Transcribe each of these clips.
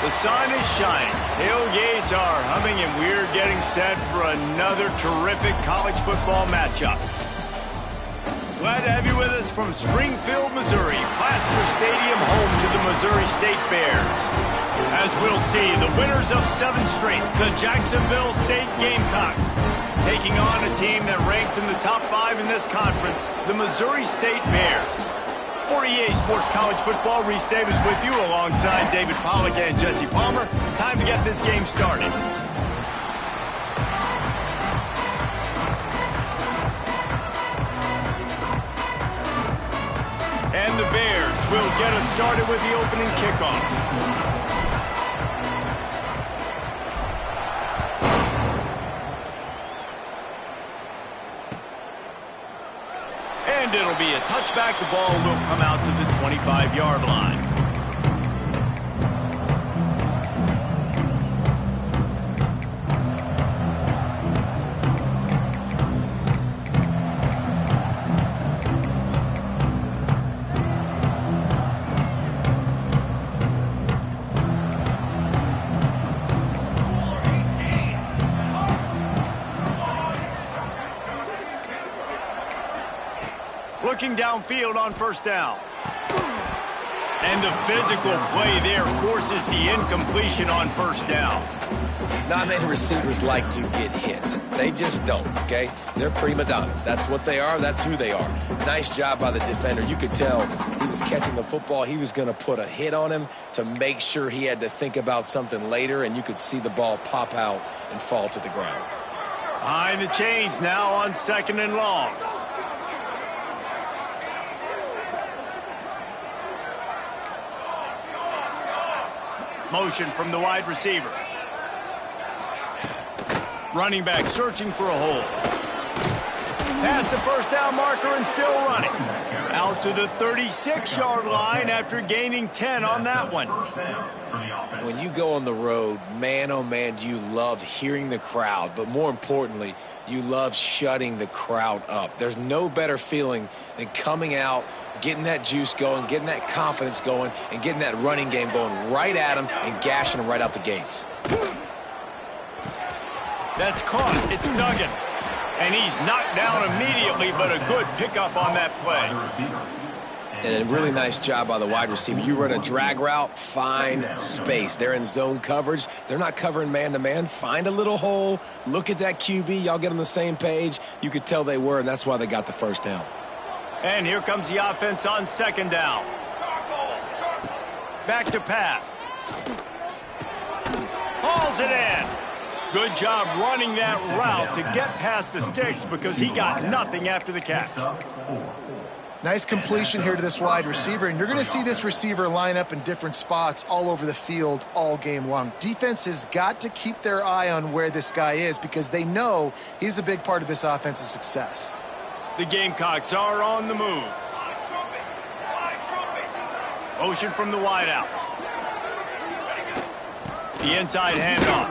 The sun is shining, tailgates are humming, and we're getting set for another terrific college football matchup. Glad to have you with us from Springfield, Missouri, Plaster Stadium, home to the Missouri State Bears. As we'll see, the winners of 7 straight, the Jacksonville State Gamecocks, taking on a team that ranks in the top 5 in this conference, the Missouri State Bears. For EA Sports College Football, Reese Davis with you alongside David Pollack and Jesse Palmer. Time to get this game started. And the Bears will get us started with the opening kickoff. And it'll be a touchback. The ball will come out to the 25-yard line. Looking downfield on first down. And the physical play there forces the incompletion on first down. Not many receivers like to get hit. They just don't, okay? They're prima donnas. That's what they are. That's who they are. Nice job by the defender. You could tell he was catching the football. He was going to put a hit on him to make sure he had to think about something later, and you could see the ball pop out and fall to the ground. Behind the chains now on 2nd and long. Motion from the wide receiver. Running back searching for a hole. Past the first down marker and still running. Out to the 36-yard line after gaining 10 on that one. When you go on the road, man, oh man, do you love hearing the crowd. But more importantly, you love shutting the crowd up. There's no better feeling than coming out, getting that juice going, getting that confidence going, and getting that running game going right at them and gashing them right out the gates. That's caught. It's Duggan. And he's knocked down immediately, but a good pickup on that play. And a really nice job by the wide receiver. You run a drag route, find space. They're in zone coverage. They're not covering man-to-man. Find a little hole. Look at that QB. Y'all get on the same page. You could tell they were, and that's why they got the first down. And here comes the offense on 2nd down. Back to pass. Hauls it in. Good job running that route to get past the sticks because he got nothing after the catch. Nice completion here to this wide receiver, and you're going to see this receiver line up in different spots all over the field all game long. Defense has got to keep their eye on where this guy is because they know he's a big part of this offense's success. The Gamecocks are on the move. Motion from the wideout. The inside handoff.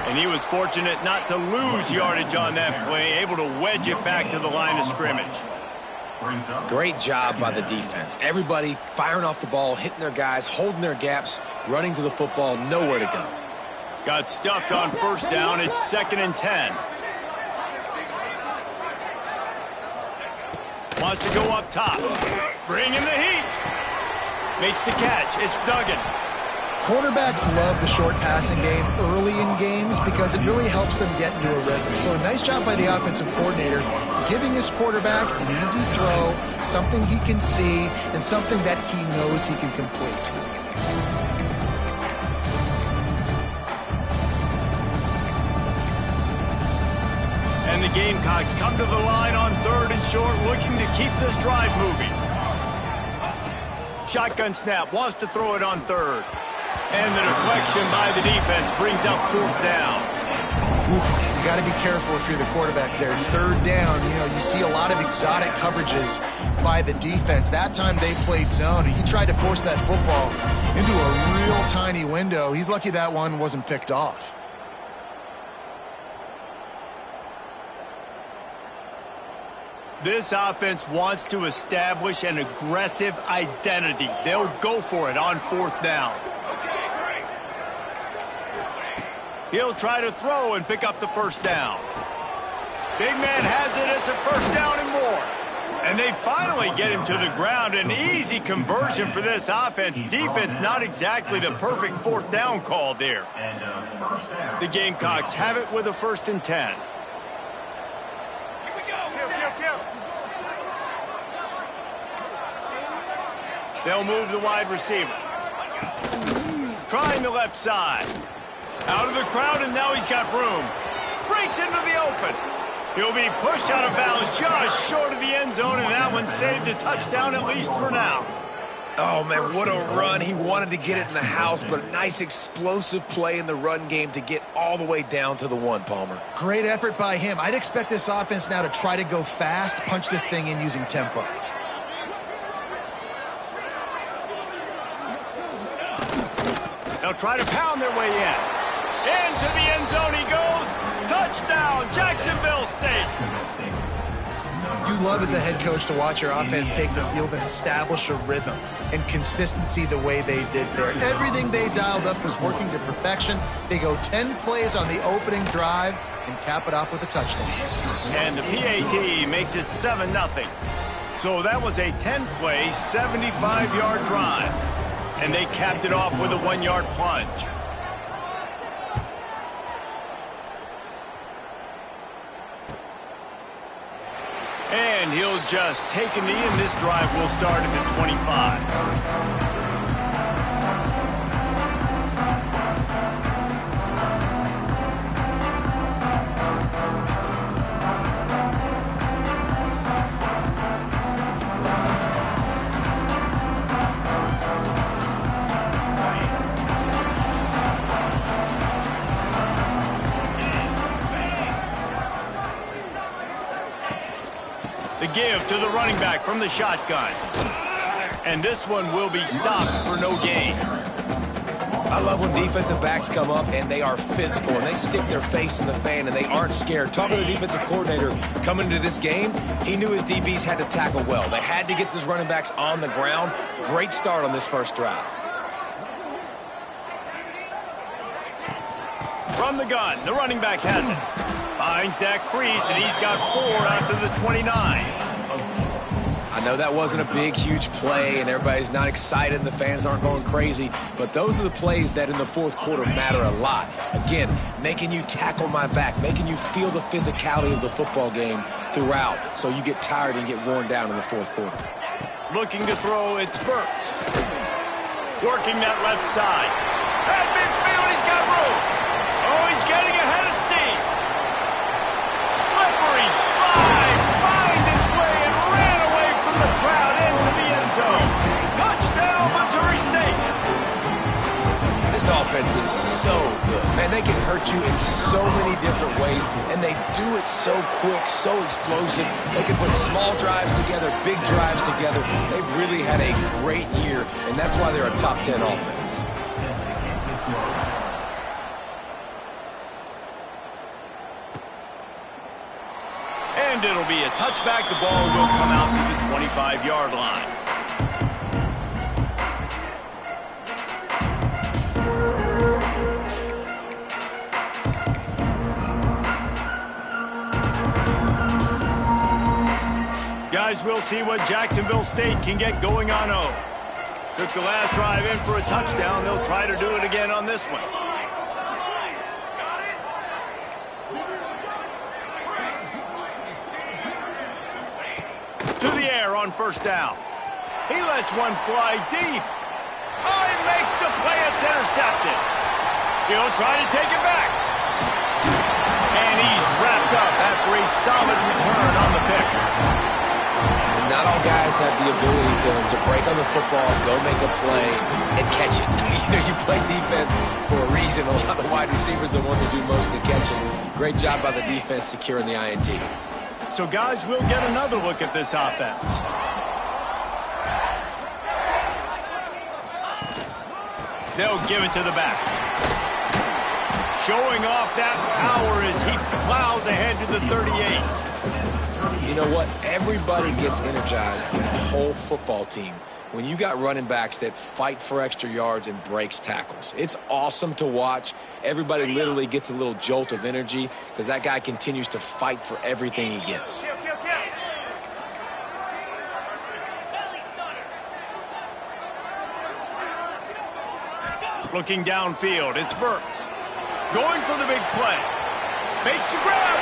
And he was fortunate not to lose yardage on that play, able to wedge it back to the line of scrimmage. Great job by the defense. Everybody firing off the ball, hitting their guys, holding their gaps, running to the football, nowhere to go. Got stuffed on first down. It's 2nd and 10. Wants to go up top. Bring in the heat. Makes the catch. It's Duggan. Quarterbacks love the short passing game early in games because it really helps them get into a rhythm. So a nice job by the offensive coordinator giving his quarterback an easy throw, something he can see, and something that he knows he can complete. And the Gamecocks come to the line on 3rd and short, looking to keep this drive moving. Shotgun snap, wants to throw it on 3rd. And the deflection by the defense brings up 4th down. Oof, you got to be careful if you're the quarterback there. 3rd down, you see a lot of exotic coverages by the defense. That time they played zone, and he tried to force that football into a real tiny window. He's lucky that one wasn't picked off. This offense wants to establish an aggressive identity. They'll go for it on 4th down. He'll try to throw and pick up the first down. Big man has it. It's a first down and more. And they finally get him to the ground. An easy conversion for this offense. Defense not exactly the perfect fourth down call there. The Gamecocks have it with a 1st and 10. They'll move the wide receiver. Trying the left side. Out of the crowd, and now he's got room. Breaks into the open. He'll be pushed out of bounds just short of the end zone, and that one saved a touchdown, at least for now. Oh, man, what a run. He wanted to get it in the house, but a nice explosive play in the run game to get all the way down to the 1, Palmer. Great effort by him. I'd expect this offense now to try to go fast, punch this thing in using tempo. They'll try to pound their way in. Into the end zone he goes. Touchdown, Jacksonville State. You love as a head coach to watch your offense take the field and establish a rhythm and consistency the way they did there. Everything they dialed up was working to perfection. They go 10 plays on the opening drive and cap it off with a touchdown. And the PAT makes it 7-0. So that was a 10-play, 75-yard drive. And they capped it off with a 1-yard plunge. And he'll just take a knee, and this drive will start at the 25. The give to the running back from the shotgun. And this one will be stopped for no gain. I love when defensive backs come up and they are physical and they stick their face in the fan and they aren't scared. Talking to the defensive coordinator coming into this game, he knew his DBs had to tackle well. They had to get these running backs on the ground. Great start on this first drive. From the gun, the running back has it. Finds that crease, and he's got 4 out to the 29. I know that wasn't a big, huge play, and everybody's not excited, and the fans aren't going crazy, but those are the plays that in the fourth quarter matter a lot. Again, making you tackle my back, making you feel the physicality of the football game throughout, so you get tired and get worn down in the fourth quarter. Looking to throw, it's Burks. Working that left side. At midfield, he's got room. Oh, he's getting ahead of steam. Slippery slide, find his way and ran away from the crowd into the end zone. Touchdown, Missouri State. This offense is so good. Man, they can hurt you in so many different ways, and they do it so quick, so explosive. They can put small drives together, big drives together. They've really had a great year, and that's why they're a top 10 offense. And it'll be a touchback. The ball will come out to the 25-yard line. Guys, we'll see what Jacksonville State can get going on 0. Took the last drive in for a touchdown. They'll try to do it again on this one. To the air on first down. He lets one fly deep. Oh, he makes the play. It's intercepted. He'll try to take it back. And he's wrapped up after a solid return on the pick. And not all guys have the ability to break on the football, go make a play, and catch it. You play defense for a reason. A lot of the wide receivers are the ones that do most of the catching. Great job by the defense securing the INT. So, guys, we'll get another look at this offense. They'll give it to the back. Showing off that power as he plows ahead to the 38. You know what? Everybody gets energized in the whole football team when you got running backs that fight for extra yards and breaks tackles. It's awesome to watch. Everybody literally gets a little jolt of energy because that guy continues to fight for everything he gets. Looking downfield, it's Burks. Going for the big play. Makes the grab.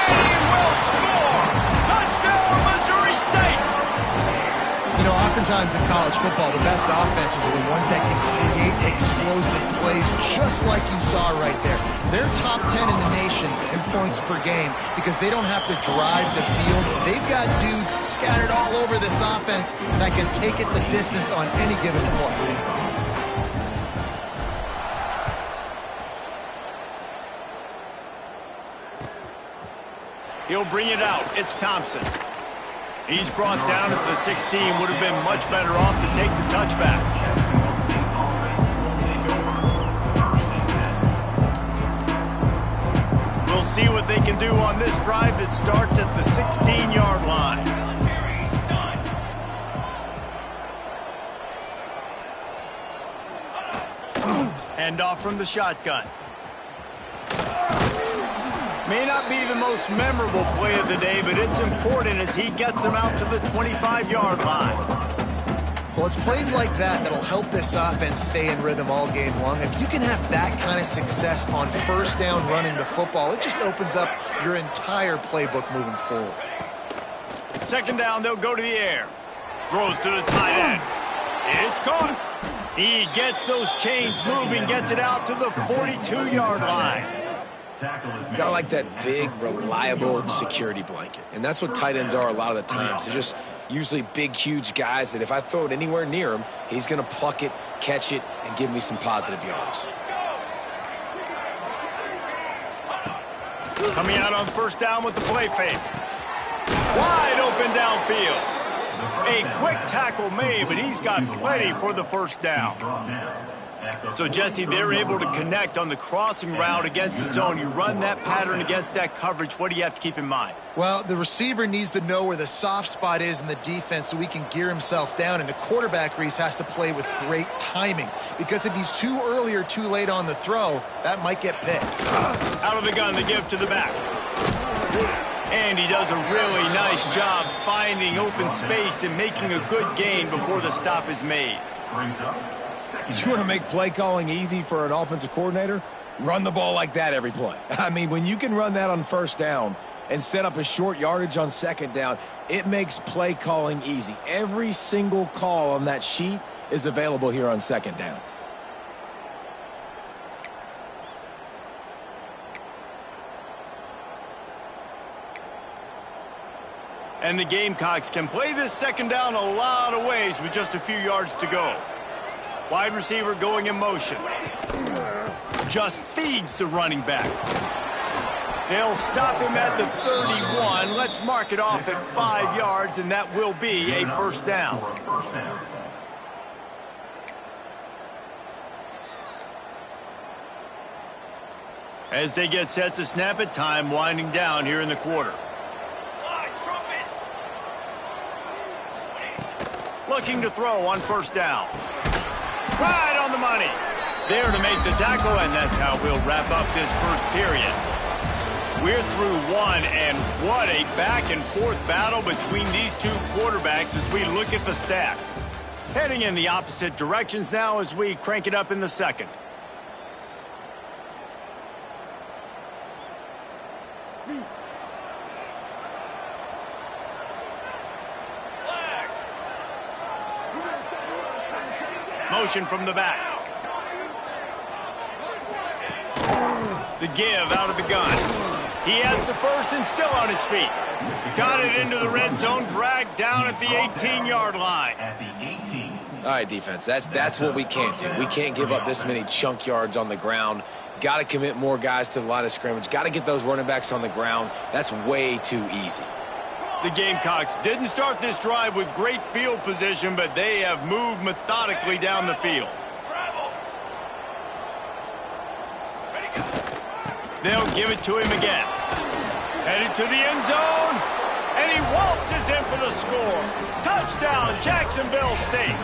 And he will score. Touchdown, Missouri State. You know, oftentimes in college football, the best offenses are the ones that can create explosive plays, just like you saw right there. They're top 10 in the nation in points per game because they don't have to drive the field. They've got dudes scattered all over this offense that can take it the distance on any given play. He'll bring it out. It's Thompson. He's brought down at the 16. Would have been much better off to take the touchback. We'll see what they can do on this drive that starts at the 16-yard line. Hand off from the shotgun. May not be the most memorable play of the day, but it's important as he gets him out to the 25-yard line. Well, it's plays like that that'll help this offense stay in rhythm all game long. If you can have that kind of success on first down running the football, it just opens up your entire playbook moving forward. Second down, they'll go to the air. Throws to the tight end. It's caught. He gets those chains moving, gets it out to the 42-yard line. Gotta like that big, reliable security blanket. And that's what tight ends are a lot of the times. They're just usually big, huge guys that if I throw it anywhere near him, he's going to pluck it, catch it, and give me some positive yards. Coming out on first down with the play fake. Wide open downfield. A quick tackle made, but he's got plenty for the first down. So, Jesse, they're able to connect on the crossing route against the zone. You run that pattern against that coverage. What do you have to keep in mind? Well, the receiver needs to know where the soft spot is in the defense so he can gear himself down. And the quarterback, Reese, has to play with great timing. Because if he's too early or too late on the throw, that might get picked. Out of the gun, the give to the back. And he does a really nice job finding open space and making a good gain before the stop is made. You want to make play calling easy for an offensive coordinator? Run the ball like that every play. I mean, when you can run that on first down and set up a short yardage on second down, it makes play calling easy. Every single call on that sheet is available here on second down. And the Gamecocks can play this second down a lot of ways with just a few yards to go. Wide receiver going in motion. Just feeds the running back. They'll stop him at the 31. Let's mark it off at 5 yards, and that will be a first down. As they get set to snap it, time winding down here in the quarter. Looking to throw on first down. Right on the money. There to make the tackle, and that's how we'll wrap up this first period. We're through one, and what a back-and-forth battle between these two quarterbacks as we look at the stats. Heading in the opposite directions now as we crank it up in the second. Motion from the back. The give out of the gun. He has the first and still on his feet. Got it into the red zone, dragged down at the 18-yard line. All right, defense, that's what we can't do. We can't give up this many chunk yards on the ground. Got to commit more guys to the line of scrimmage. Got to get those running backs on the ground. That's way too easy. The Gamecocks didn't start this drive with great field position, but they have moved methodically down the field. They'll give it to him again. Headed to the end zone. And he waltzes in for the score. Touchdown, Jacksonville State.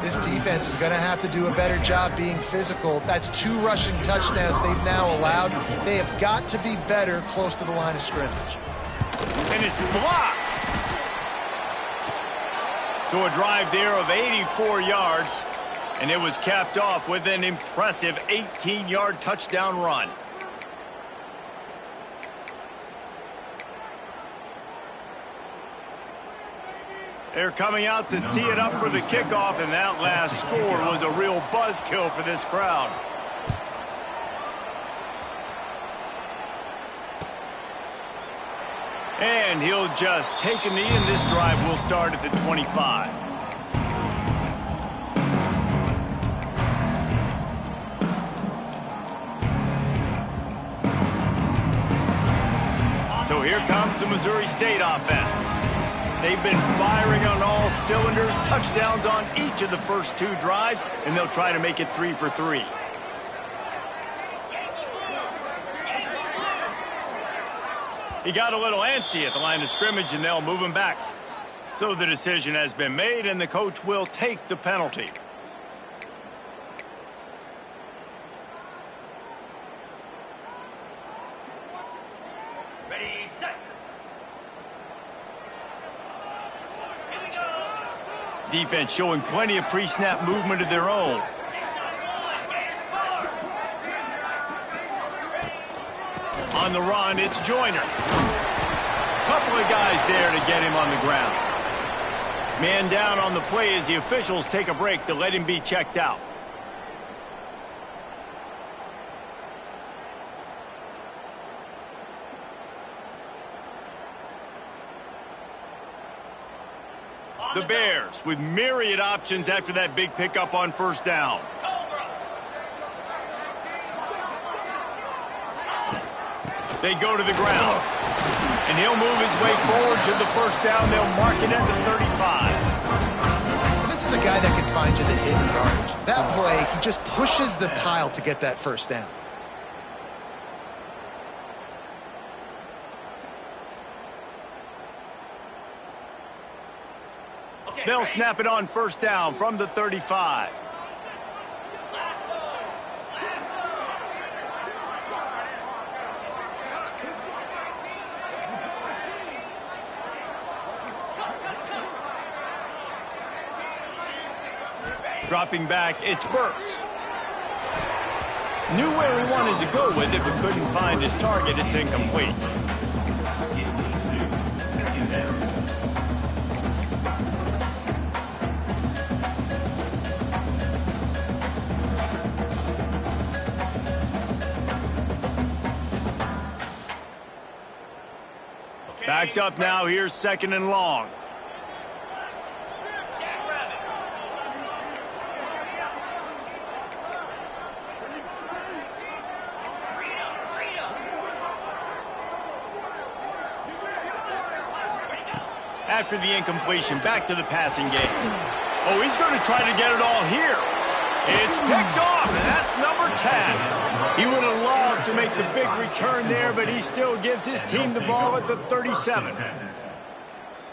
This defense is going to have to do a better job being physical. That's 2 rushing touchdowns they've now allowed. They have got to be better close to the line of scrimmage. And it's blocked. So a drive there of 84 yards, and it was capped off with an impressive 18-yard touchdown run. They're coming out to tee it up for the kickoff, and that last score was a real buzzkill for this crowd. And he'll just take a knee, and this drive will start at the 25. So here comes the Missouri State offense. They've been firing on all cylinders, touchdowns on each of the first 2 drives, and they'll try to make it 3 for 3. He got a little antsy at the line of scrimmage, and they'll move him back. So the decision has been made, and the coach will take the penalty. Ready, set. Defense showing plenty of pre-snap movement of their own. On the run, it's Joyner. Couple of guys there to get him on the ground. Man down on the play as the officials take a break to let him be checked out. The Bears with myriad options after that big pickup on first down. They go to the ground. And he'll move his way forward to the first down. They'll mark it at the 35. This is a guy that can find you the hidden yardage. That play, he just pushes the pile to get that first down. They'll snap it on first down from the 35. Dropping back, it's Burks. Knew where he wanted to go with it, but couldn't find his target. It's incomplete. Backed up now, here's 2nd and long. After the incompletion, back to the passing game. Oh, he's going to try to get it all here. It's picked off, and that's number 10. He would have loved to make the big return there, but he still gives his team the ball at the 37.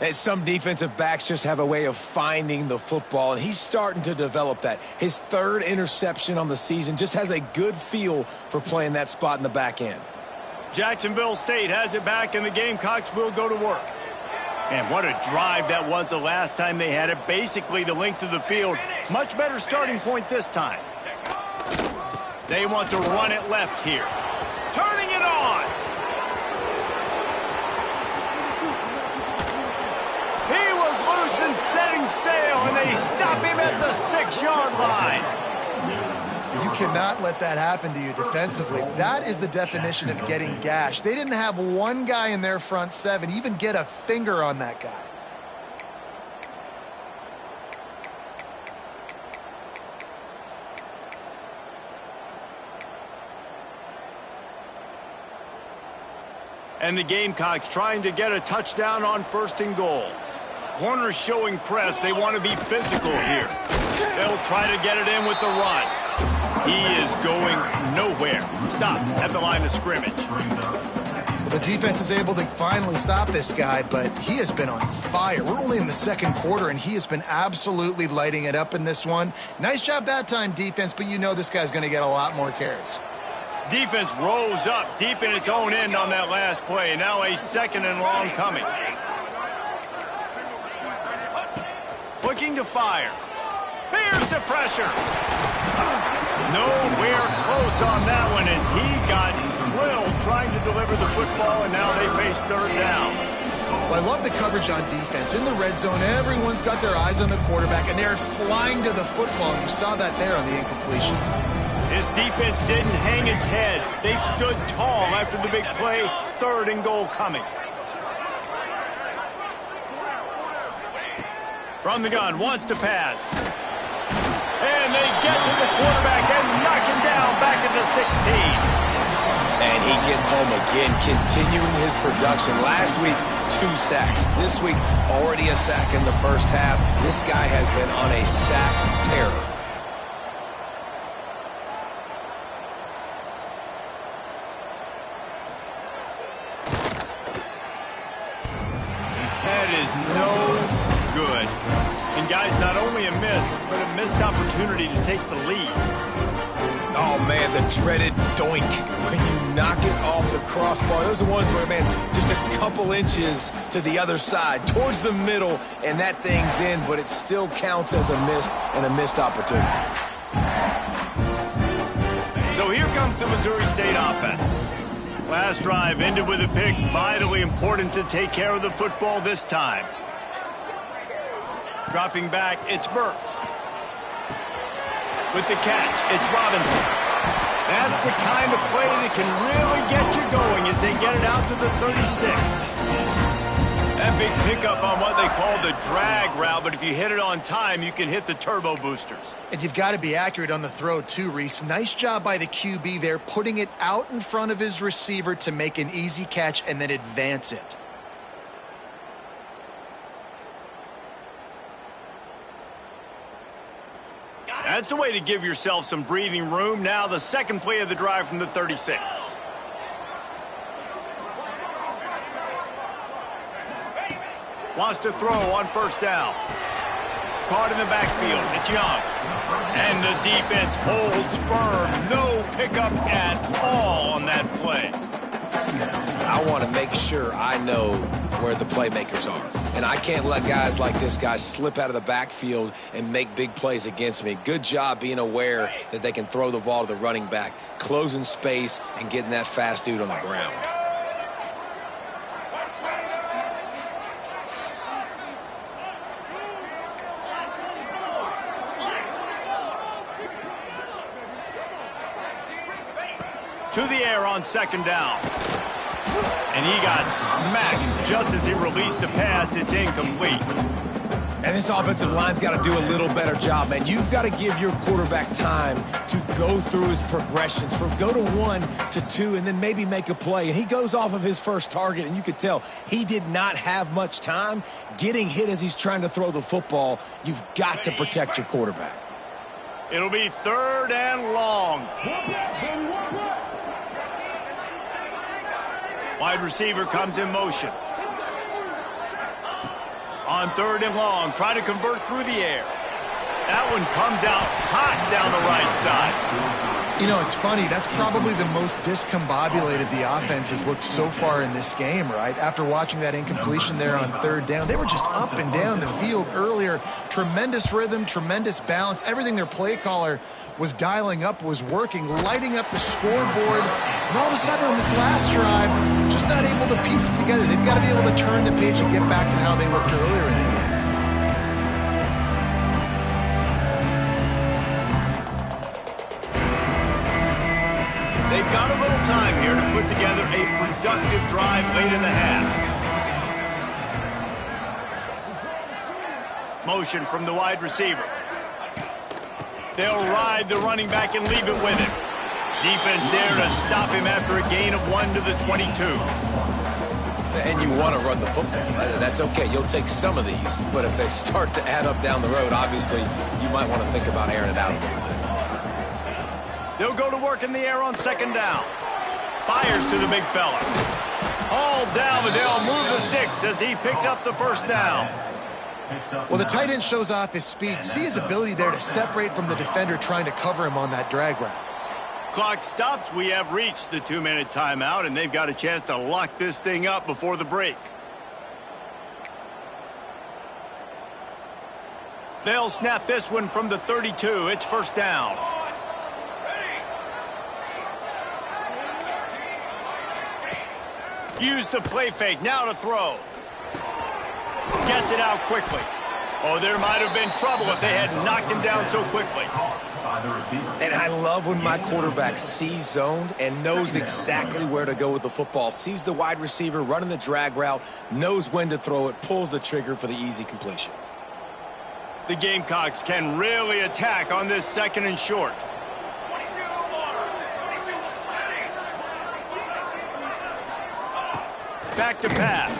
And some defensive backs just have a way of finding the football, and he's starting to develop that. His 3rd interception on the season, just has a good feel for playing that spot in the back end. Jacksonville State has it back, and the Gamecocks will go to work. And what a drive that was the last time they had it. Basically the length of the field. Much better starting point this time. They want to run it left here. Turning it on. He was loose and setting sail, and they stop him at the 6-yard line. You cannot let that happen to you defensively. That is the definition of getting gashed. They didn't have one guy in their front 7 even get a finger on that guy. And the Gamecocks trying to get a touchdown on 1st and goal. Corners showing press. They want to be physical here. They'll try to get it in with the run. He is going nowhere. Stop at the line of scrimmage. The defense is able to finally stop this guy, but he has been on fire. We're only in the second quarter, and he has been absolutely lighting it up in this one. Nice job that time, defense, but you know this guy's going to get a lot more carries. Defense rolls up deep in its own end on that last play. Now a 2nd and long coming. Looking to fire. Here's the pressure. Nowhere close on that one as he got drilled trying to deliver the football, and now they face 3rd down. Well, I love the coverage on defense. In the red zone, everyone's got their eyes on the quarterback, and they're flying to the football. You saw that there on the incompletion. This defense didn't hang its head. They stood tall after the big play. 3rd and goal coming. From the gun, wants to pass. And they get to the quarterback and knock him down back at the 16. And he gets home again, continuing his production. Last week, 2 sacks. This week, already a sack in the first half. This guy has been on a sack terror. That is no good. And guys, not only a miss, but a missed opportunity to take the lead. Oh, man, the dreaded doink. When you knock it off the crossbar, those are ones where, man, just a couple inches to the other side, towards the middle, and that thing's in, but it still counts as a missed opportunity. So here comes the Missouri State offense. Last drive ended with a pick. Vitally important to take care of the football this time. Dropping back, it's Burks. With the catch, it's Robinson. That's the kind of play that can really get you going as they get it out to the 36. That big pickup on what they call the drag route, but if you hit it on time, you can hit the turbo boosters. And you've got to be accurate on the throw too, Reese. Nice job by the QB there, putting it out in front of his receiver to make an easy catch and then advance it. That's the way to give yourself some breathing room. Now the second play of the drive from the 36. Wants to throw on 1st down. Caught in the backfield. It's Young. And the defense holds firm. No pickup at all on that play. I want to make sure I know where the playmakers are. And I can't let guys like this guy slip out of the backfield and make big plays against me. Good job being aware that they can throw the ball to the running back, closing space, and getting that fast dude on the ground. To the air on 2nd down. And he got smacked just as he released the pass. It's incomplete. And this offensive line's got to do a little better job, man. You've got to give your quarterback time to go through his progressions from go to 1 to 2 and then maybe make a play. And he goes off of his first target, and you could tell he did not have much time getting hit as he's trying to throw the football. You've got to protect your quarterback. It'll be 3rd and long. Wide receiver comes in motion. On 3rd and long, try to convert through the air. That one comes out hot down the right side. You know, it's funny. That's probably the most discombobulated the offense has looked so far in this game, right? After watching that incompletion there on 3rd down, they were just up and down the field earlier. Tremendous rhythm, tremendous balance. Everything their play caller was dialing up was working, lighting up the scoreboard. And all of a sudden on this last drive, just not able to piece it together. They've got to be able to turn the page and get back to how they looked earlier in the game. They've got a little time here to put together a productive drive late in the half. Motion from the wide receiver. They'll ride the running back and leave it with him. Defense there to stop him after a gain of 1 to the 22. And you want to run the football. That's okay. You'll take some of these. But if they start to add up down the road, obviously, you might want to think about airing it out a little bit. They'll go to work in the air on 2nd down. Fires to the big fella. All down, but they'll move the sticks as he picks up the first down. Well, the tight end shows off his speed. See his ability there to separate from the defender trying to cover him on that drag route. Clock stops. We have reached the 2-minute timeout, and they've got a chance to lock this thing up before the break. They'll snap this one from the 32. It's first down. Use the play fake. Now to throw. Gets it out quickly. Oh, there might have been trouble if they had knocked him down so quickly. And I love when my quarterback sees zoned and knows exactly where to go with the football. Sees the wide receiver running the drag route, knows when to throw it, pulls the trigger for the easy completion. The Gamecocks can really attack on this 2nd and short. Back to pass.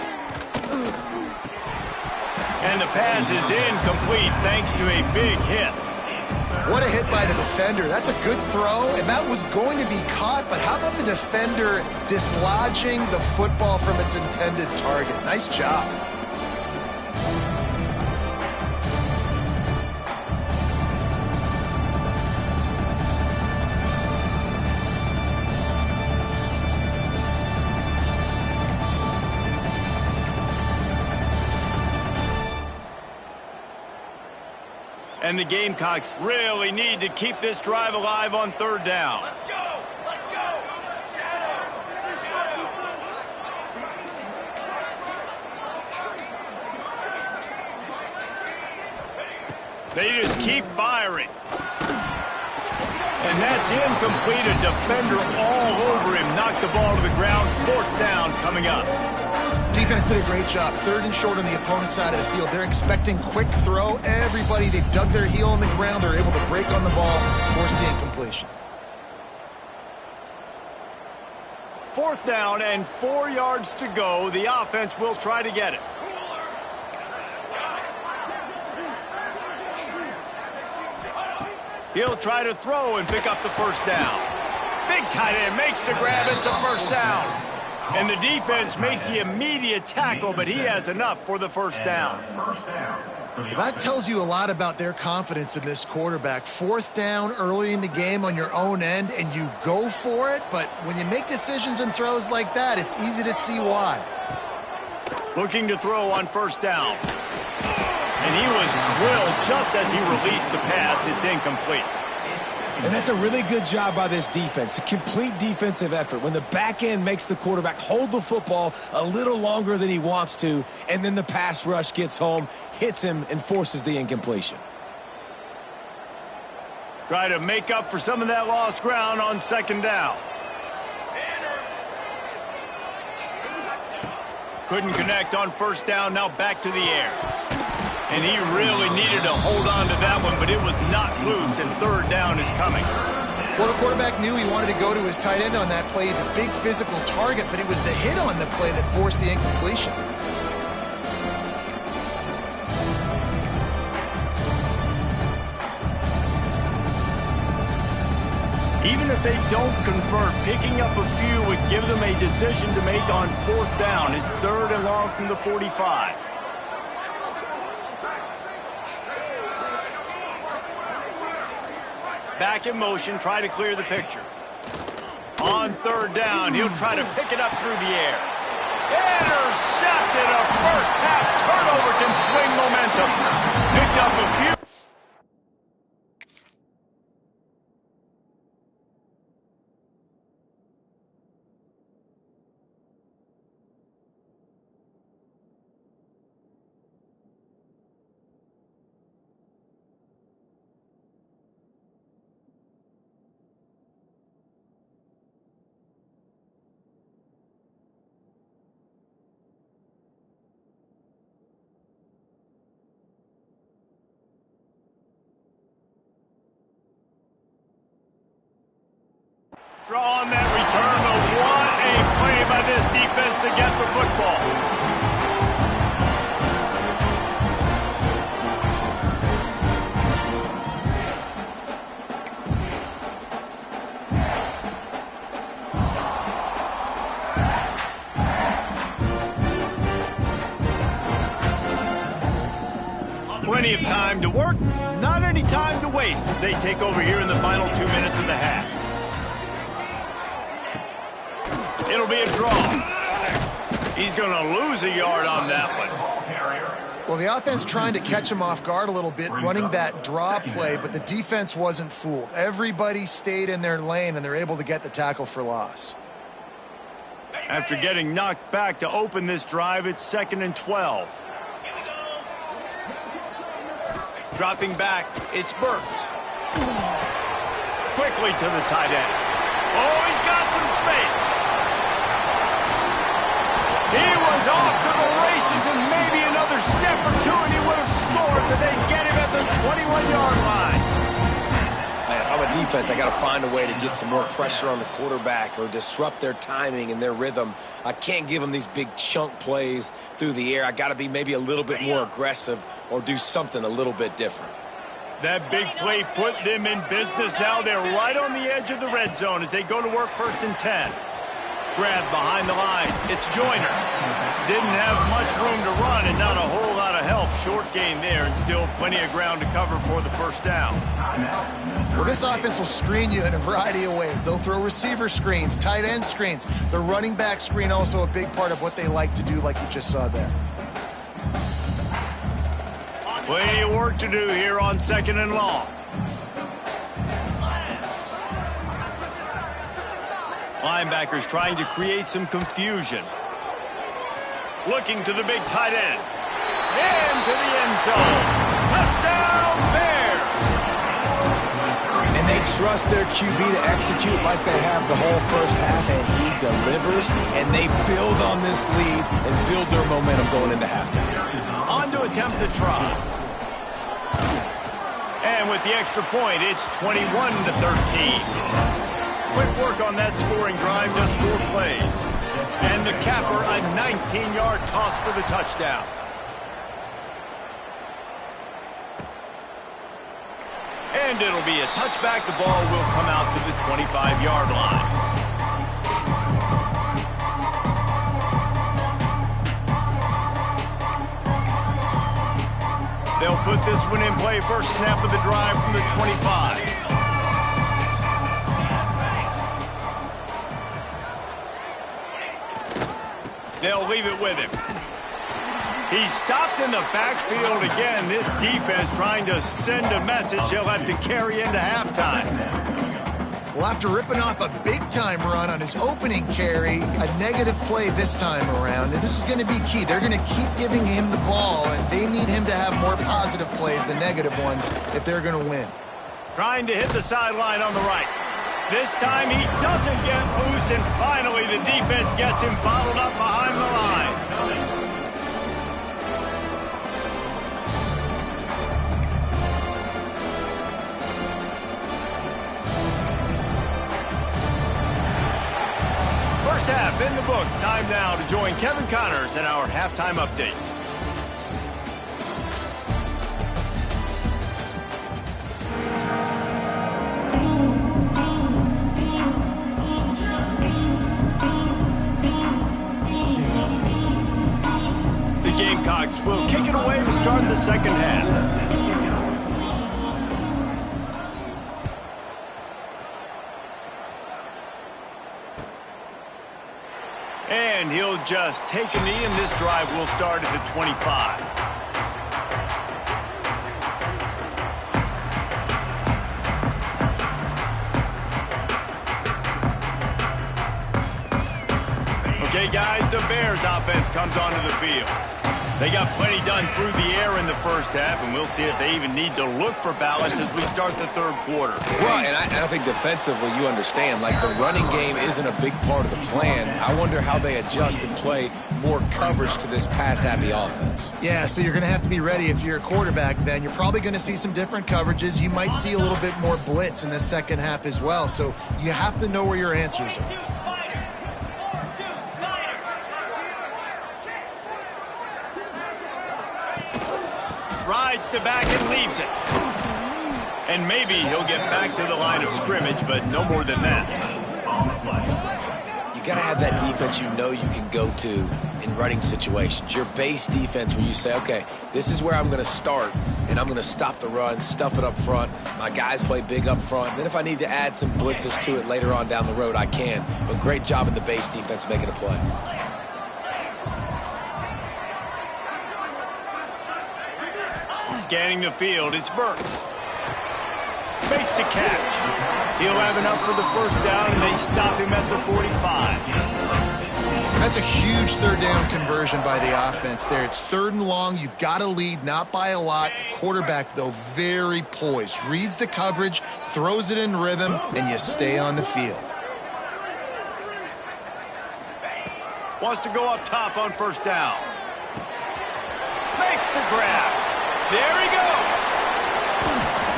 And the pass is incomplete thanks to a big hit. What a hit by the defender. That's a good throw, and that was going to be caught, but how about the defender dislodging the football from its intended target? Nice job. And the Gamecocks really need to keep this drive alive on 3rd down. Let's go! Let's go! They just keep firing. And that's incomplete. A defender all over him. Knocked the ball to the ground. 4th down coming up. Defense did a great job. 3rd and short on the opponent's side of the field. They're expecting quick throw. Everybody, they dug their heel in the ground. They're able to break on the ball, force the incompletion. 4th down and 4 yards to go. The offense will try to get it. He'll try to throw and pick up the first down. Big tight end makes the grab. It's a first down. And the defense makes the immediate tackle, but he has enough for the first down. That tells you a lot about their confidence in this quarterback. 4th down early in the game on your own end, and you go for it. But when you make decisions and throws like that, it's easy to see why. Looking to throw on first down. And he was drilled just as he released the pass. It's incomplete. And that's a really good job by this defense, a complete defensive effort. When the back end makes the quarterback hold the football a little longer than he wants to, and then the pass rush gets home, hits him, and forces the incompletion. Try to make up for some of that lost ground on 2nd down. Couldn't connect on first down, now back to the air. And he really needed to hold on to that one, but it was not loose, and 3rd down is coming. Well, the quarterback knew he wanted to go to his tight end on that play. He's a big physical target, but it was the hit on the play that forced the incompletion. Even if they don't convert, picking up a few would give them a decision to make on 4th down. It's 3rd and long from the 45. Back in motion, try to clear the picture. On 3rd down, he'll try to pick it up through the air. Intercepted. A first half turnover can swing momentum. Picked up a few. On that return, but what a play by this defense to get the football. Plenty of time to work, not any time to waste as they take over here in the final 2 minutes of the half. It'll be a draw. He's going to lose a yard on that one. Well, the offense trying to catch him off guard a little bit, running that draw play, but the defense wasn't fooled. Everybody stayed in their lane, and they're able to get the tackle for loss. After getting knocked back to open this drive, it's 2nd and 12. Dropping back, it's Burks. Quickly to the tight end. Oh, he's got some space. He was off to the races, and maybe another step or two, and he would have scored, but they get him at the 21-yard line. Man, if I'm a defense, I got to find a way to get some more pressure on the quarterback or disrupt their timing and their rhythm. I can't give them these big chunk plays through the air. I got to be maybe a little bit more aggressive or do something a little bit different. That big play put them in business. Now they're right on the edge of the red zone as they go to work 1st and 10. Grab behind the line. It's Joyner. Didn't have much room to run and not a whole lot of help. Short gain there and still plenty of ground to cover for the first down. Well, this offense will screen you in a variety of ways. They'll throw receiver screens, tight end screens. The running back screen also a big part of what they like to do, like you just saw there. Plenty of work to do here on 2nd and long. Linebackers trying to create some confusion. Looking to the big tight end. Into the end zone. Touchdown, Bears! And they trust their QB to execute like they have the whole first half, and he delivers, and they build on this lead and build their momentum going into halftime. On to attempt the try. And with the extra point, it's 21-13. Quick work on that scoring drive, just 4 plays. And the capper, a 19-yard toss for the touchdown. And it'll be a touchback. The ball will come out to the 25-yard line. They'll put this one in play. First snap of the drive from the 25. They'll leave it with him. He's stopped in the backfield again. This defense trying to send a message he'll have to carry into halftime. Well, after ripping off a big-time run on his opening carry, a negative play this time around, and this is going to be key. They're going to keep giving him the ball, and they need him to have more positive plays than negative ones if they're going to win. Trying to hit the sideline on the right. This time he doesn't get loose, and finally the defense gets him bottled up behind the line. First half in the books. Time now to join Kevin Connors in our halftime update. Gamecocks will kick it away to start the second half. And he'll just take a knee, and this drive will start at the 25. Okay, guys, the Bears offense comes onto the field. They got plenty done through the air in the first half, and we'll see if they even need to look for balance as we start the third quarter. Well, and I think defensively, you understand, like the running game isn't a big part of the plan. I wonder how they adjust and play more coverage to this pass-happy offense. Yeah, so you're going to have to be ready if you're a quarterback then. You're probably going to see some different coverages. You might see a little bit more blitz in the second half as well, so you have to know where your answers are. Rides to back and leaves it. And maybe he'll get back to the line of scrimmage, but no more than that. You got to have that defense you know you can go to in running situations. Your base defense where you say, okay, this is where I'm going to start, and I'm going to stop the run, stuff it up front. My guys play big up front. Then if I need to add some blitzes to it later on down the road, I can. But great job in the base defense making a play. Scanning the field, it's Burks. Fakes the catch. He'll have enough for the first down, and they stop him at the 45. That's a huge third down conversion by the offense there. It's 3rd and long. You've got to lead, not by a lot. Quarterback, though, very poised. Reads the coverage, throws it in rhythm, and you stay on the field. Wants to go up top on first down. Makes the grab. There he goes.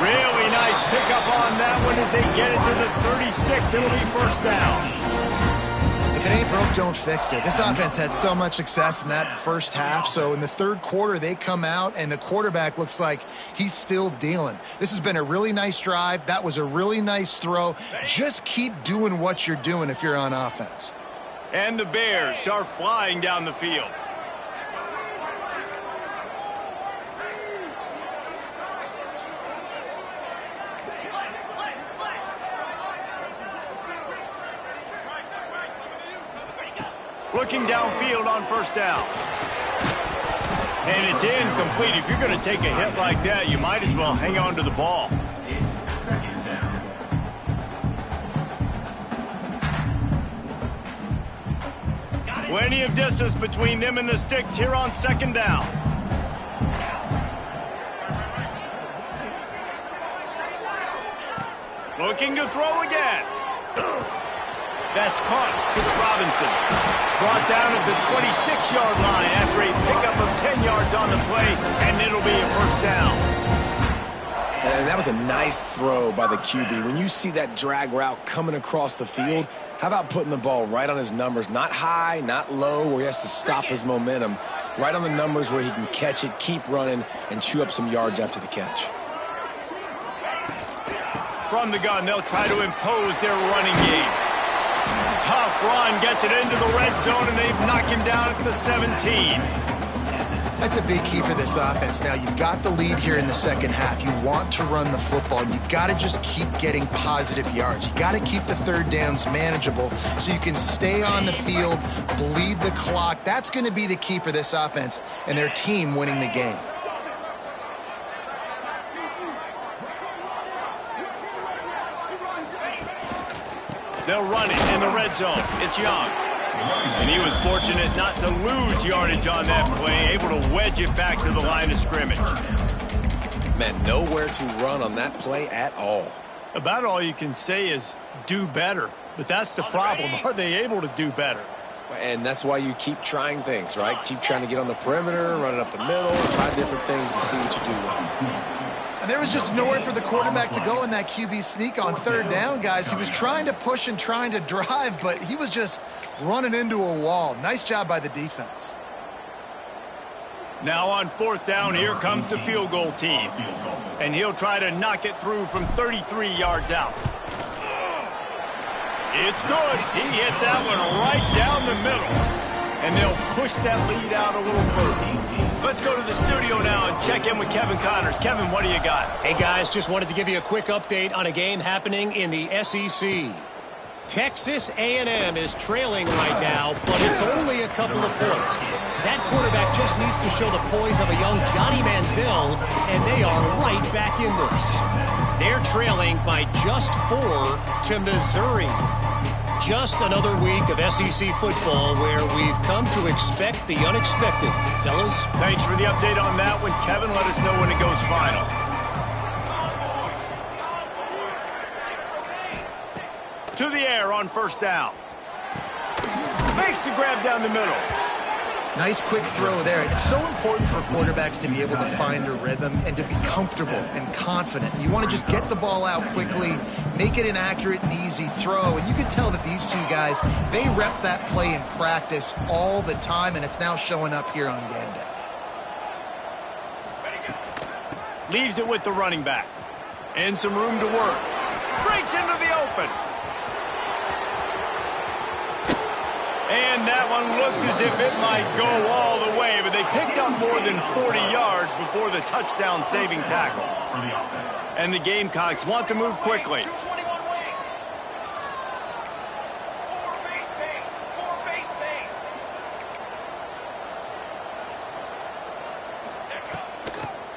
Really nice pickup on that one as they get it to the 36. It'll be first down. If it ain't broke, don't fix it. This offense had so much success in that first half, so in the 3rd quarter, they come out, and the quarterback looks like he's still dealing. This has been a really nice drive. That was a really nice throw. Just keep doing what you're doing if you're on offense. And the Bears are flying down the field. Looking downfield on first down. And it's incomplete. If you're going to take a hit like that, you might as well hang on to the ball. Plenty of distance between them and the sticks here on 2nd down. Looking to throw again. That's caught. It's Robinson. Brought down at the 26-yard line after a pickup of 10 yards on the play, and it'll be a first down. And that was a nice throw by the QB. When you see that drag route coming across the field, how about putting the ball right on his numbers? Not high, not low, where he has to stop his momentum. Right on the numbers where he can catch it, keep running, and chew up some yards after the catch. From the gun, they'll try to impose their running game. Tough run, gets it into the red zone, and they've knocked him down at the 17. That's a big key for this offense. Now, you've got the lead here in the 2nd half. You want to run the football. You've got to just keep getting positive yards. You've got to keep the 3rd downs manageable so you can stay on the field, bleed the clock. That's going to be the key for this offense and their team winning the game. They'll run it in the red zone. It's Young. And he was fortunate not to lose yardage on that play, able to wedge it back to the line of scrimmage. Man, nowhere to run on that play at all. About all you can say is do better. But that's the problem. Are they able to do better? And that's why you keep trying things, right? Keep trying to get on the perimeter, run it up the middle, try different things to see what you do well. And there was just nowhere for the quarterback to go in that QB sneak on 3rd down, guys. He was trying to push and trying to drive, but he was just running into a wall. Nice job by the defense. Now on 4th down, here comes the field goal team. And he'll try to knock it through from 33 yards out. It's good. He hit that one right down the middle. And they'll push that lead out a little further. Let's go to the studio now and check in with Kevin Connors. Kevin, what do you got? Hey, guys, just wanted to give you a quick update on a game happening in the SEC. Texas A&M is trailing right now, but it's only a couple of points. That quarterback just needs to show the poise of a young Johnny Manziel, and they are right back in this. They're trailing by just 4 to Missouri. Just another week of SEC football where we've come to expect the unexpected. Fellas? Thanks for the update on that one, Kevin. Let us know when it goes final. To the air on 1st down. Makes the grab down the middle. Nice quick throw there. It's so important for quarterbacks to be able to find a rhythm and to be comfortable and confident. You want to just get the ball out quickly, make it an accurate and easy throw. And you can tell that these 2 guys, they rep that play in practice all the time, and it's now showing up here on game day. Leaves it with the running back. And some room to work. Breaks into the open. And that one looked as if it might go all the way, but they picked up more than 40 yards before the touchdown-saving tackle. And the Gamecocks want to move quickly.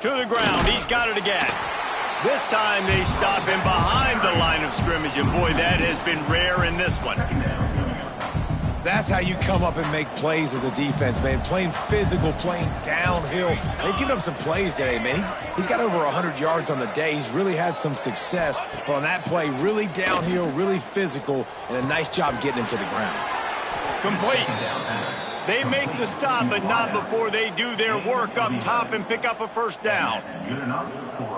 To the ground, he's got it again. This time they stop him behind the line of scrimmage, and boy, that has been rare in this one. That's how you come up and make plays as a defense, man. Playing physical, playing downhill. They've given up some plays today, man. He's got over 100 yards on the day. He's really had some success. But on that play, really downhill, really physical, and a nice job getting him to the ground. Complete. They make the stop, but not before they do their work up top and pick up a first down.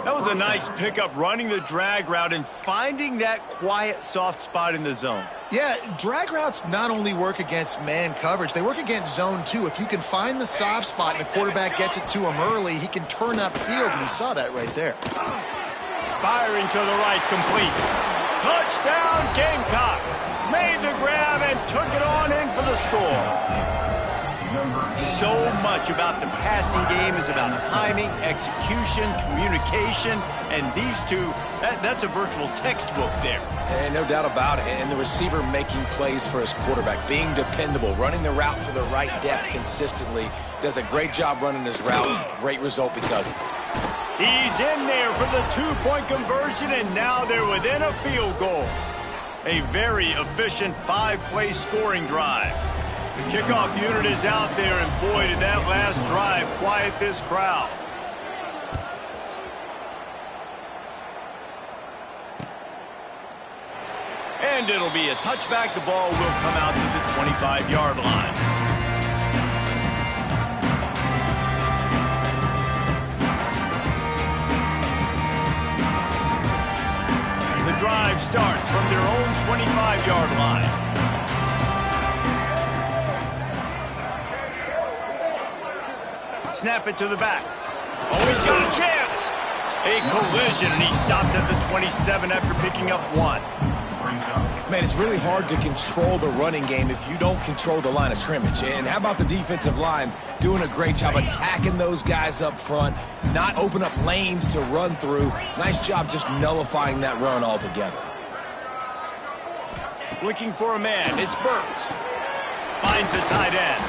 That was a nice pickup, running the drag route and finding that quiet, soft spot in the zone. Yeah, drag routes not only work against man coverage, they work against zone too. If you can find the soft spot and the quarterback gets it to him early, he can turn upfield, and you saw that right there. Firing to the right, complete. Touchdown, Gamecocks. Made the grab and took it on in for the score. So much about the passing game is about timing, execution, communication, and these two, that's a virtual textbook there. And no doubt about it. And the receiver making plays for his quarterback, being dependable, running the route to the right depth consistently. Does a great job running his route. Great result because of it. He's in there for the two-point conversion, and now they're within a field goal. A very efficient five-play scoring drive. The kickoff unit is out there, and boy, did that last drive quiet this crowd. And it'll be a touchback. The ball will come out to the 25-yard line. The drive starts from their own 25-yard line. Snap it to the back. Oh, he's got a chance. A collision, and he stopped at the 27 after picking up one. Man, it's really hard to control the running game if you don't control the line of scrimmage. And how about the defensive line doing a great job attacking those guys up front, not open up lanes to run through. Nice job just nullifying that run altogether. Looking for a man. It's Burks. Finds the tight end.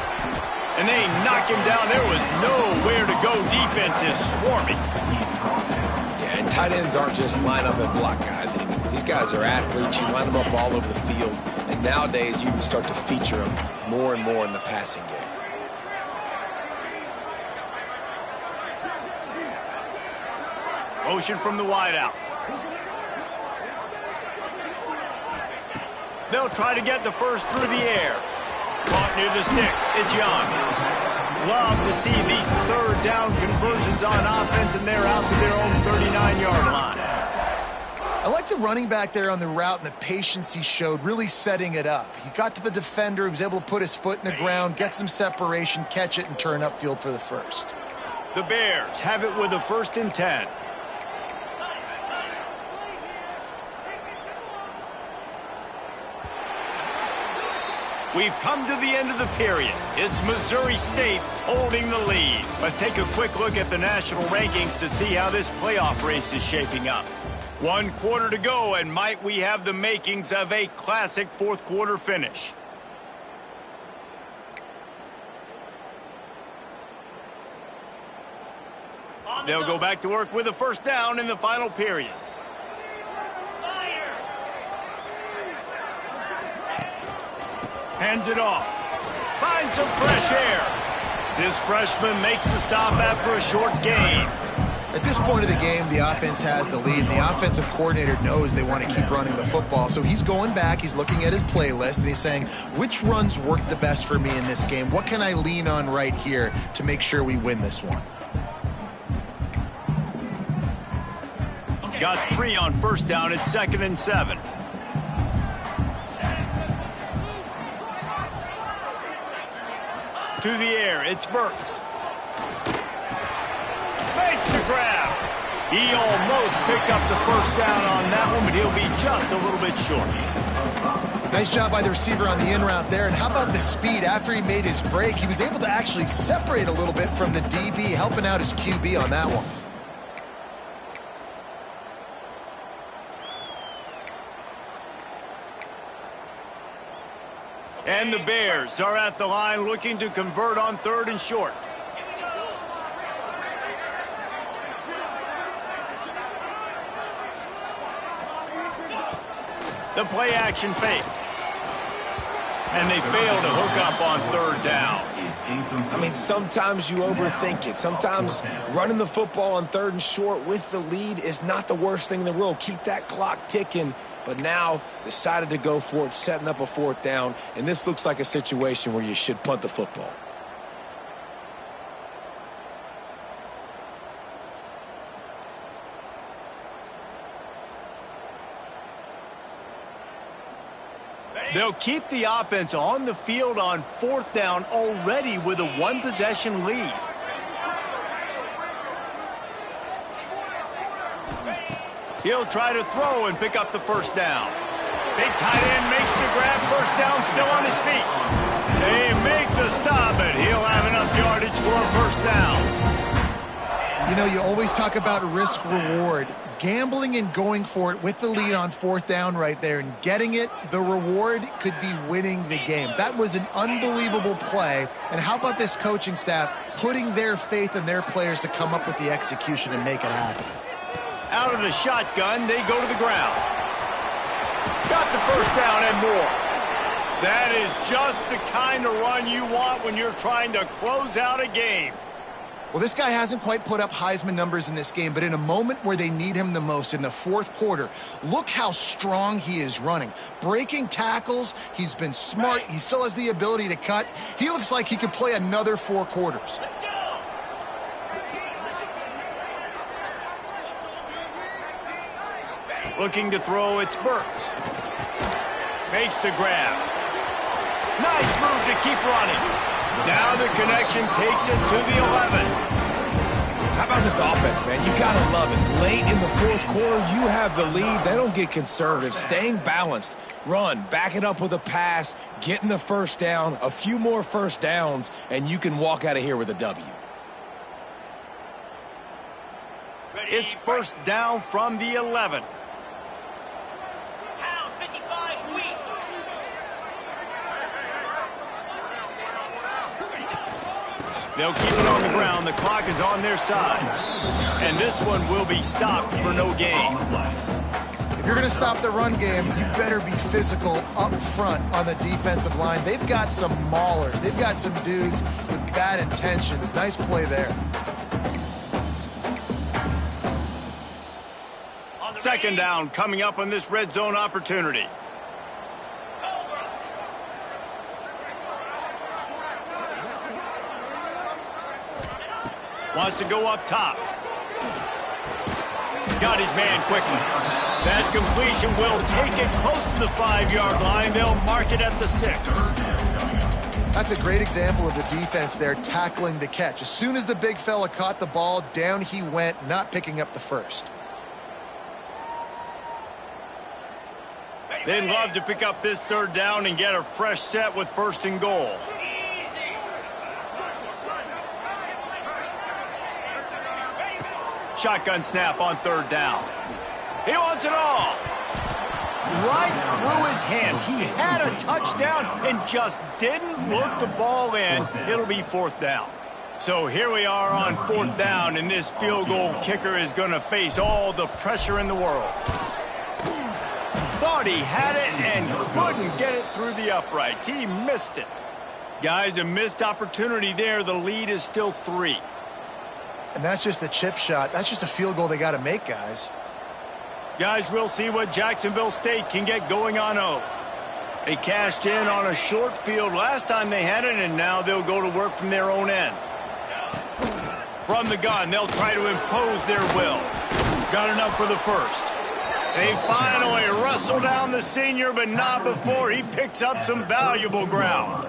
And they knock him down. There was nowhere to go. Defense is swarming. Yeah, and tight ends aren't just line up and block guys anymore. These guys are athletes. You line them up all over the field. And nowadays, you can start to feature them more and more in the passing game. Motion from the wideout. They'll try to get the first through the air. Caught near the sticks. It's Young. Love to see these third down conversions on offense, and they're out to their own 39-yard line. I like the running back there on the route and the patience he showed, really setting it up. He got to the defender, he was able to put his foot in the ground, get some separation, catch it, and turn upfield for the first. The Bears have it with a 1st and 10. We've come to the end of the period. It's Missouri State holding the lead. Let's take a quick look at the national rankings to see how this playoff race is shaping up. 1 quarter to go, and might we have the makings of a classic fourth quarter finish. They'll go back to work with a first down in the final period. Hands it off. Finds some fresh air. This freshman makes the stop after a short gain. At this point of the game, the offense has the lead, and the offensive coordinator knows they want to keep running the football. So he's going back, he's looking at his playlist, and he's saying, which runs work the best for me in this game? What can I lean on right here to make sure we win this one? Got 3 on first down. It's 2nd and 7. To the air, it's Burks. Makes the grab. He almost picked up the first down on that one, but he'll be just a little bit short. Nice job by the receiver on the in route there. And how about the speed? After he made his break, he was able to actually separate a little bit from the DB, helping out his QB on that one. And the Bears are at the line looking to convert on 3rd and short. The play action fake. And they fail to hook up on 3rd down. I mean, sometimes you overthink it. Sometimes running the football on 3rd and short with the lead is not the worst thing in the world. Keep that clock ticking. But now decided to go for it, setting up a 4th down. And this looks like a situation where you should punt the football. They'll keep the offense on the field on 4th down already with a 1-possession lead. He'll try to throw and pick up the 1st down. Big tight end makes the grab. 1st down, still on his feet. They make the stop, but he'll have enough yardage for a 1st down. You know, you always talk about risk-reward. Gambling and going for it with the lead on 4th down right there and getting it, the reward could be winning the game. That was an unbelievable play. And how about this coaching staff putting their faith in their players to come up with the execution and make it happen? Out of the shotgun, they go to the ground. Got the 1st down and more. That is just the kind of run you want when you're trying to close out a game. Well, this guy hasn't quite put up Heisman numbers in this game, but in a moment where they need him the most, in the 4th quarter, look how strong he is running. Breaking tackles, he's been smart, he still has the ability to cut. He looks like he could play another 4 quarters. Looking to throw, it's Burks. Makes the grab. Nice move to keep running. Now the connection takes it to the 11. How about this offense, man? You got to love it. Late in the 4th quarter, you have the lead. They don't get conservative. Staying balanced. Run, back it up with a pass, getting the 1st down, a few more 1st downs, and you can walk out of here with a W. It's 1st down from the 11. They'll keep it on the ground. The clock is on their side. And this one will be stopped for no gain. If you're going to stop the run game, you better be physical up front on the defensive line. They've got some maulers. They've got some dudes with bad intentions. Nice play there. 2nd down coming up on this red zone opportunity. Wants to go up top. Got his man quickly. That completion will take it close to the 5-yard line. They'll mark it at the 6. That's a great example of the defense there tackling the catch. As soon as the big fella caught the ball, down he went, not picking up the 1st. They'd love to pick up this 3rd down and get a fresh set with 1st and goal. Shotgun snap on 3rd down. He wants it all. Right through his hands. He had a touchdown and just didn't look the ball in. It'll be 4th down. So here we are on 4th down, and this field goal kicker is going to face all the pressure in the world. Thought he had it and couldn't get it through the uprights. He missed it. Guys, a missed opportunity there. The lead is still 3. And that's just a chip shot. That's just a field goal they got to make, guys. Guys, we'll see what Jacksonville State can get going on 0. They cashed in on a short field last time they had it, and now they'll go to work from their own end. From the gun, they'll try to impose their will. Got enough for the 1st. They finally wrestle down the senior, but not before he picks up some valuable ground.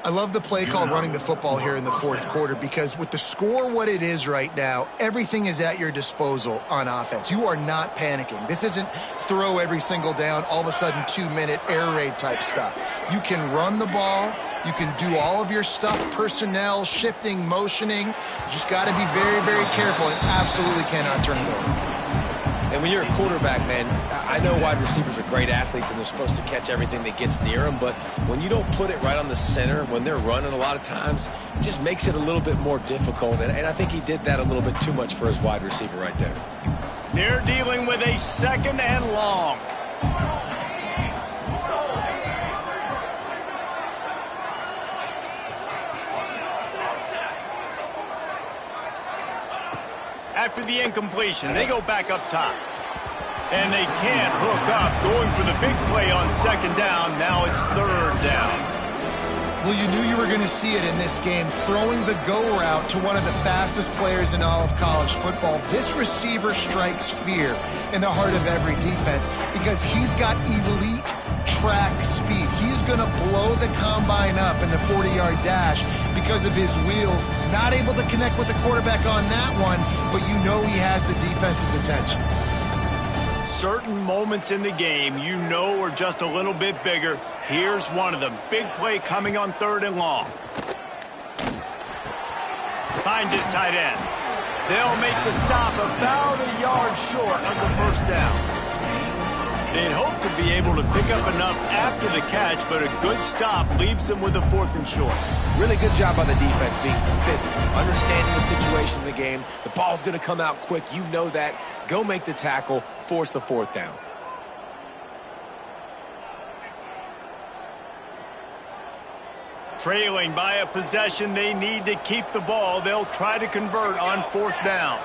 I love the play call running the football here in the fourth quarter because with the score what it is right now, everything is at your disposal on offense. You are not panicking. This isn't throw every single down, all of a sudden 2-minute air raid type stuff. You can run the ball. You can do all of your stuff, personnel, shifting, motioning. You just got to be very, very careful and absolutely cannot turn it over. And when you're a quarterback, man, I know wide receivers are great athletes and they're supposed to catch everything that gets near them, but when you don't put it right on the center, when they're running a lot of times, it just makes it a little bit more difficult. And I think he did that a little bit too much for his wide receiver right there. They're dealing with a 2nd and long. After the incompletion, they go back up top. And they can't hook up, going for the big play on 2nd down. Now it's 3rd down. Well, you knew you were going to see it in this game, throwing the go route to one of the fastest players in all of college football. This receiver strikes fear in the heart of every defense because he's got elite track speed. He's going to blow the combine up in the 40-yard dash because of his wheels. Not able to connect with the quarterback on that one, but you know he has the defense's attention. Certain moments in the game you know are just a little bit bigger. Here's one of them. Big play coming on 3rd and long. Finds his tight end. They'll make the stop about a yard short of the 1st down. They'd hope to be able to pick up enough after the catch, but a good stop leaves them with a 4th and short. Really good job by the defense being physical, understanding the situation in the game. The ball's going to come out quick. You know that. Go make the tackle, force the 4th down. Trailing by a possession, they need to keep the ball. They'll try to convert on 4th down.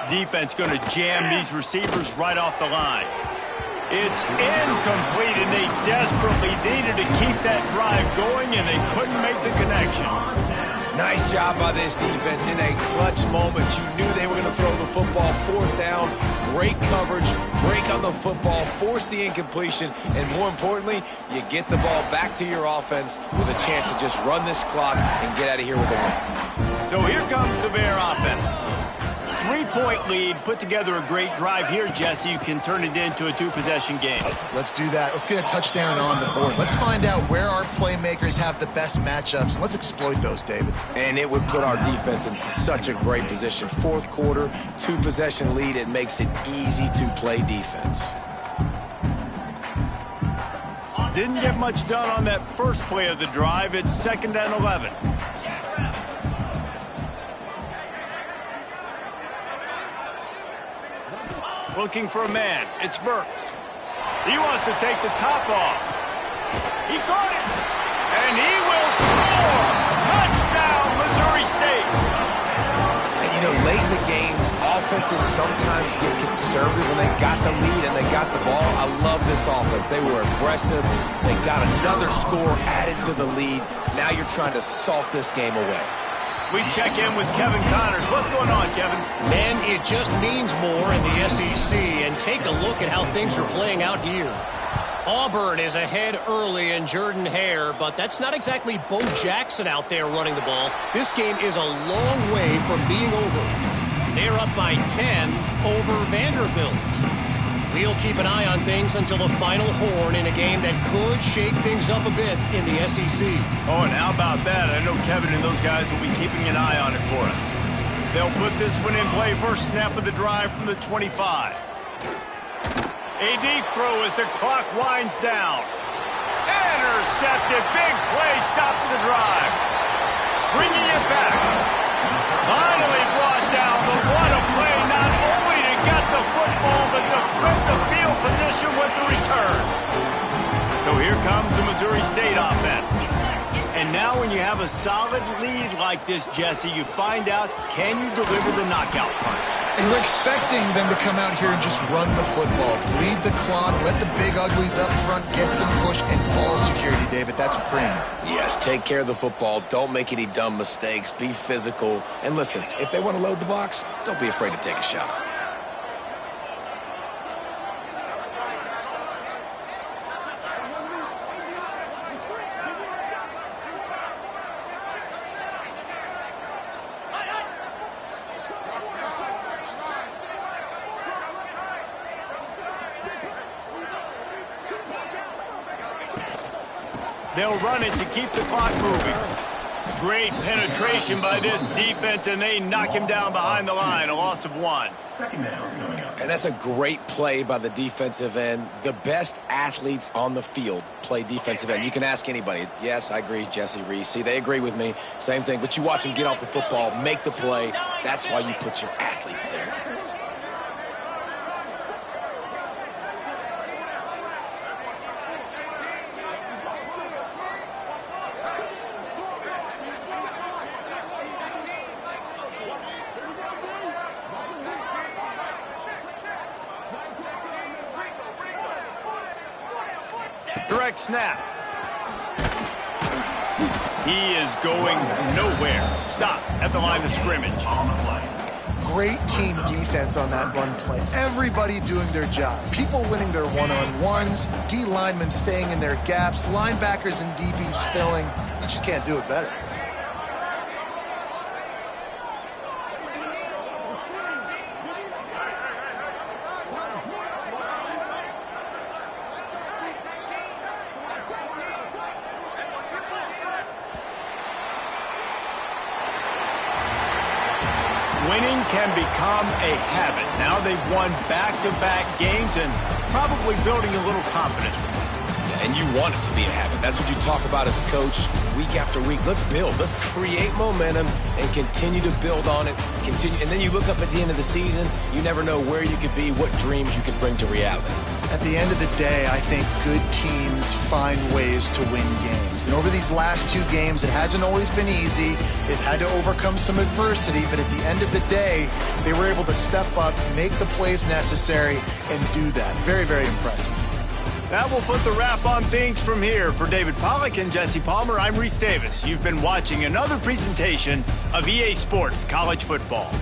Defense going to jam these receivers right off the line. It's incomplete, and they desperately needed to keep that drive going, and they couldn't make the connection. Nice job by this defense in a clutch moment. You knew they were going to throw the football. 4th down, great coverage, break on the football, force the incompletion, and more importantly, you get the ball back to your offense with a chance to just run this clock and get out of here with a win. So here comes the Bear offense. 3-point lead, put together a great drive here, Jesse. You can turn it into a 2-possession game. Let's do that. Let's get a touchdown on the board. Let's find out where our playmakers have the best matchups. Let's exploit those, David. And it would put our defense in such a great position. 4th quarter, 2-possession lead. It makes it easy to play defense. Didn't get much done on that first play of the drive. It's 2nd and 11. Looking for a man. It's Burks. He wants to take the top off. He caught it. And he will score. Touchdown, Missouri State. And you know, late in the games, offenses sometimes get conservative when they got the lead and they got the ball. I love this offense. They were aggressive. They got another score added to the lead. Now you're trying to salt this game away. We check in with Kevin Connors. What's going on, Kevin? Man, it just means more in the SEC, and take a look at how things are playing out here. Auburn is ahead early in Jordan Hare, but that's not exactly Bo Jackson out there running the ball. This game is a long way from being over. They're up by 10 over Vanderbilt. We'll keep an eye on things until the final horn in a game that could shake things up a bit in the SEC. Oh, and how about that? I know Kevin and those guys will be keeping an eye on it for us. They'll put this one in play. First snap of the drive from the 25. A deep throw as the clock winds down. Intercepted. Big play stops the drive. Bringing it back. Finally brought down, but what a play. Not only to get the football, but to flip the field position with the return. So here comes the Missouri State offense. And now when you have a solid lead like this, Jesse, you find out, can you deliver the knockout punch? And we're expecting them to come out here and just run the football, bleed the clock, let the big uglies up front get some push, and ball security, David. That's a premium. Yes, take care of the football. Don't make any dumb mistakes. Be physical. And listen, if they want to load the box, don't be afraid to take a shot. They'll run it to keep the clock moving. Great penetration by this defense, and they knock him down behind the line, a loss of 1. And that's a great play by the defensive end. The best athletes on the field play defensive end. You can ask anybody. Yes, I agree, Jesse Reese. See, they agree with me. Same thing. But you watch them get off the football, make the play. That's why you put your athletes there. Direct snap. He is going nowhere. Stop at the line of scrimmage. Great team defense on that run play. Everybody doing their job. People winning their one-on-ones, D linemen staying in their gaps, linebackers and DBs filling. You just can't do it better. Winning can become a habit. Now they've won back-to-back games and probably building a little confidence. Yeah, and you want it to be a habit. That's what you talk about as a coach week after week. Let's build. Let's create momentum and continue to build on it. And then you look up at the end of the season, you never know where you could be, what dreams you could bring to reality. At the end of the day, I think good teams find ways to win games. And over these last 2 games, it hasn't always been easy. They've had to overcome some adversity, but at the end of the day, they were able to step up, make the plays necessary, and do that. Very, very impressive. That will put the wrap on things from here. For David Pollack and Jesse Palmer, I'm Reese Davis. You've been watching another presentation of EA Sports College Football.